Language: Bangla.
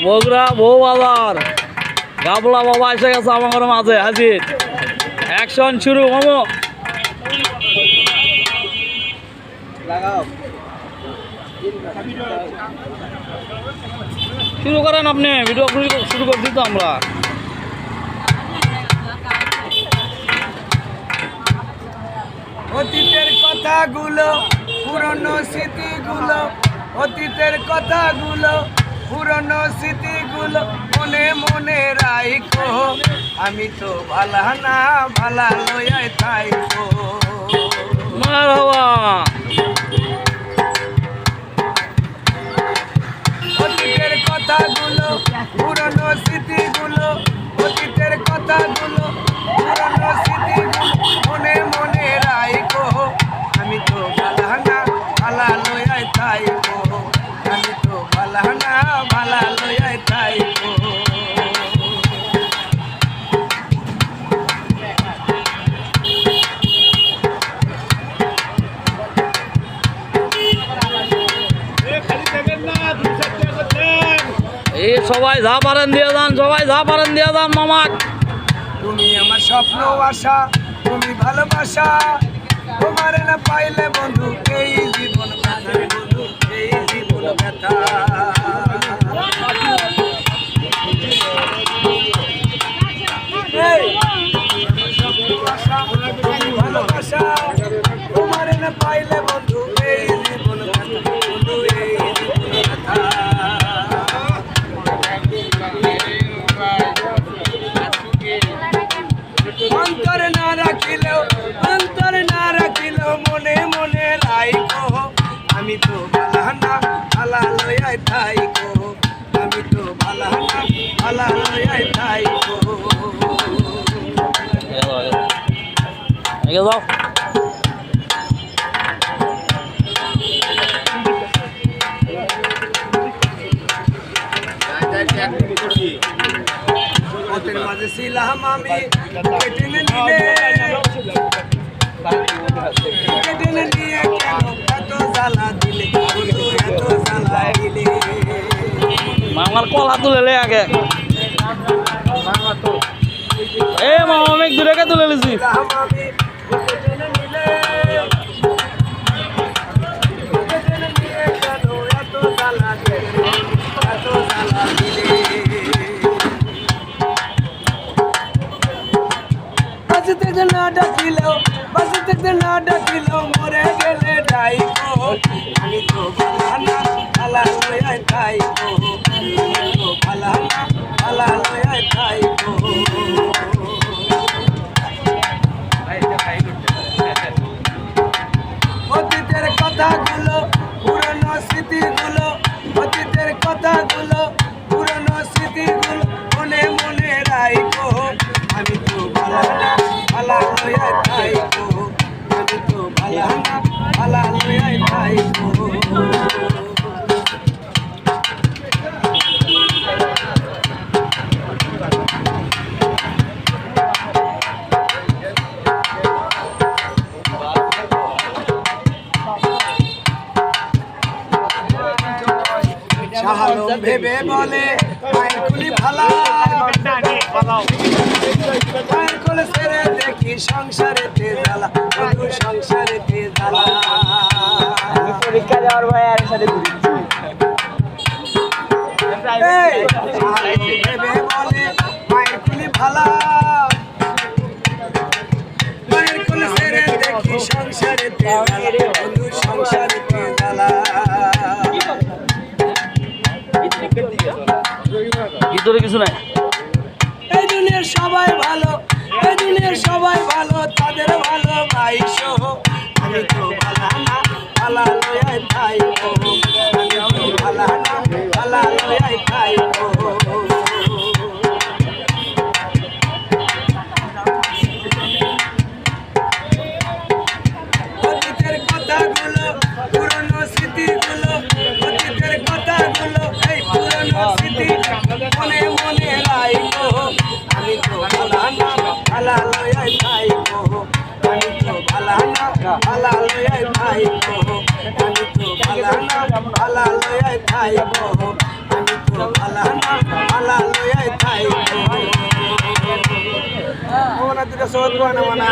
বগুড়া বউবাজার গাবলা বাবা এসে গেছে আমার মাঝে হাজির। অ্যাকশন শুরু মামু। শুরু করেন আপনি, ভিডিও শুরু করে দিত আমরা। অতীতের কথাগুলো পুরনো স্মৃতিগুলো, অতীতের কথাগুলো পুরনো স্মৃতিগুলো মনে মনে রাইখো। আমি তো ভালা না ভালা লয়ায় থাইকো। মারহাবা। অতীতের কথাগুলো পুরনো স্মৃতিগুলো, অতীতের কথাগুলো পুরনো স্মৃতিগুলো মনে মনে রাইখো। আমি তো ভালা না ভালা লয়ায় থাইকো। আমি তো ভালা না ভালা লয়ায় থাইকো। এই সবাই যা পারেন দিয়ে যান, সবাই যা পারেন দিয়ে যান মামাক। তুমি আমার স্বপ্ন আশা, তুমি ভালোবাসা, তোমার না পাইলে বন্ধু এই জীবন ব্যথা রে বন্ধু, এই জীবন ব্যথা। এই আশা, তুমি ভালোবাসা, তোমার না পাইলে বন্ধু এই জীবন ব্যথা, বন্ধু এই জীবন ব্যথা। অন্তরে না রাখিলেও, অন্তরে না রাখিলেও মনে মনে রাইখো। আমি তো ভালা না ভালা লয়ায় থাইকো। আমি তো ভালা না ভালা লয়ায় থাইকো। যাও ওদের মাঝে ছিলাম আমি, কেটে নিলে কেটে নিয়ে কেন এত জ্বালা দিলে, এত জ্বালা দিলে। মামার কলা তুলে আগে। এ মামা অনেক দূরে তুলে লিছি। আমি কেটে নিলে কেটে নিয়ে কেন এত জ্বালা দিলে, এত জ্বালা দিলে। বাঁচে থাকতে না ডাকিলেও, বাঁচে থাকতে না ডাকিলেও মরে গেলে ডাইকো। আমি তো ভালা না ভালা লয়ায় থাইকো। আমি তো ভালা না ভালা লয়ায় থাইকো। অতীতের কথাগুলো পুরনো স্মৃতিগুলো, অতীতের কথাগুলো পুরনো স্মৃতিগুলো মনে মনে রাইখো। আমি তো ভালা না ভালা লয়ায় থাইকো। আমি তো ভালা না ভালা লয়ায় থাইকো। শাহালম ভেবে বলে মায়ের কুলি ভালা, মায়ের কোলে ছেড়ে দেখি সংসারেতে জ্বালা, বন্ধু সংসারেতে জ্বালা। পরীক্ষা দেওয়ার ভয়ে আর সাথে ঘুরেছি। ভেবে বলে মায়ের কুলি ভালা, মায়ের কোলে ছেড়ে দেখি সংসারেতে জ্বালা, বন্ধু সংসারেতে জ্বালা। ভিতরে কিছু নাই। এই দুনিয়ার সবাই ভালো, এই দুনিয়ার সবাই ভালো, তাদের ভালোবাসো। আমি তো ভালা না ভালা লয়ায় থাইকো। আমি তো ভালা না ভালা লয়ায় থাইকো। অতীতের কথাগুলো পুরনো স্মৃতিগুলো, অতীতের কথাগুলো এই পুরনো স্মৃতি মনে মনে রাইখো। আমি তো ভালা না ভালা লয়ায় থাইকো। আমি তো ভালা না ভালা লয়ায় থাইকো। আমি তো ভালা না ভালা লয়ায় থাইকো। আমি তো ভালা না দুটো সহজ বানা